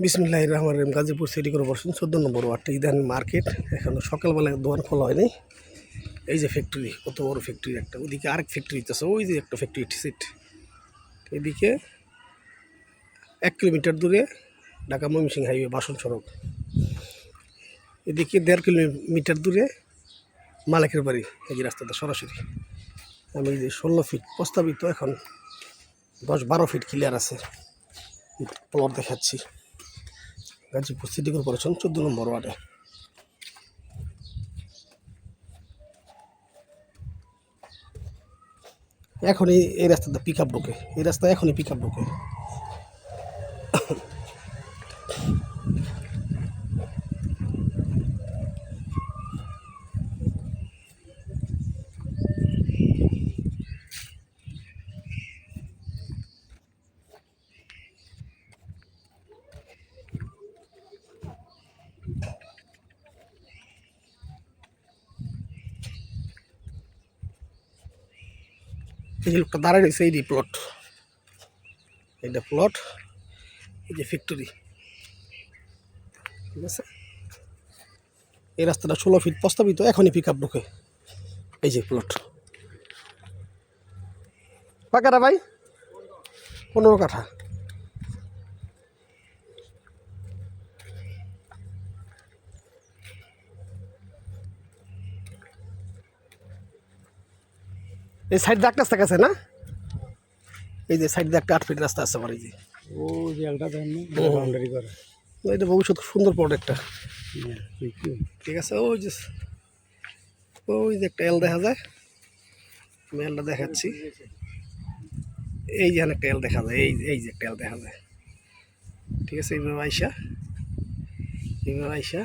বিসমিল্লাহির রহমানির রহিম। Gazipur city corporation 14 নম্বর word ইদান market. এখন সকালবেলায় দোকান খোলা হয়নি। এই যে ফ্যাক্টরি, কত বড় ফ্যাক্টরি একটা, ওইদিকে আরেক ফ্যাক্টরি হইতেছে, ওই যে একটা ফ্যাক্টরি সিট। এদিকে 1 কিলোমিটার দূরে ঢাকা ময়মনসিংহ হাইওয়ে বাসন সড়ক। এদিকে 1.5 কিলোমিটার দূরে মালিকের বাড়ি। এই যে রাস্তাটা সরাসরি আমি এই যে 16 ফিট প্রস্তাবিত, এখন 10-12 ফিট ক্লিয়ার আছে। প্লট দেখাচ্ছি গাজীপুর সিটি কর্পোরেশন 14 নম্বর ওয়ার্ডে। এখনই এই রাস্তাটা পিক আপ ঢোকে, এই রাস্তায় এখনই পিক আপ ঢোকে। এই যে লোকটা দাঁড়ায় রয়েছে, এই যে প্লট, এইটা প্লট, এই যে ফ্যাক্টরি। ঠিক আছে, এই রাস্তাটা 16 ফিট প্রস্তাবিত, এখনই পিক আপ ঢোকে। এই যে প্লট পাকাটা ভাই 15 কাঠা। এই সাইড দিয়ে একটা রাস্তা আছে না, এই যে সাইড দিয়ে একটা 8 ফিট রাস্তা আছে আমার। এই যে ও জায়গাটা বাউন্ডারি করে, এটা ভবিষ্যৎ সুন্দর প্লট একটা। ঠিক আছে, ওই যে একটা এল দেখা যায়, আমি এলটা দেখাচ্ছি। এই যে একটা এল দেখা যায়, এই যে একটা এল দেখা যায়। ঠিক আছে, এইভাবে আইসা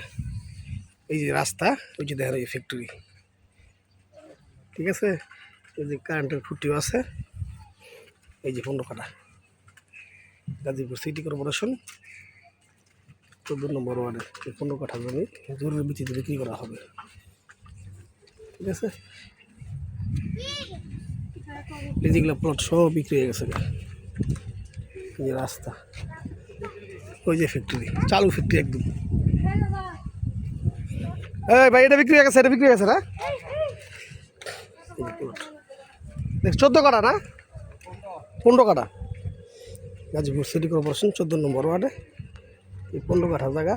এই যে রাস্তা, ওই যে দেখেন এই ফ্যাক্টরি। ঠিক আছে, এই যে কারেন্টের খুঁটিও আছে। এই যে 15 কাঠা, গাজীপুর সিটি কর্পোরেশন 14 নম্বর ওয়ার্ডে 15 কাঠা জমি জরুরি ভিত্তিতে বিক্রি করা হবে। ঠিক আছে, এই যেগুলো প্লট সব বিক্রি হয়ে গেছে। এই যে রাস্তা, ওই যে ফ্যাক্টরি, চালু ফ্যাক্টরি একদম। এই ভাই, এটা বিক্রি হয়ে গেছে, এটা বিক্রি হয়ে গেছে না? 14 কাঠা না, 15 কাঠা, গাজীপুর সিটি কর্পোরেশন 14 নম্বর ওয়ার্ডে এই 15 কাঠা জায়গা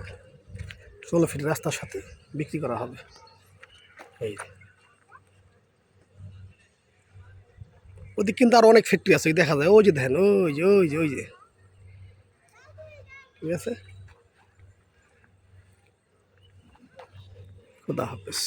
16 ফিট রাস্তার সাথে বিক্রি করা হবে। এই ওদিক কিন্তু আরো অনেক ফ্যাক্টরি আছে, দেখা যায়, ওই যে দেখেন, ওই যে। ঠিক আছে, খুদা হাফেজ।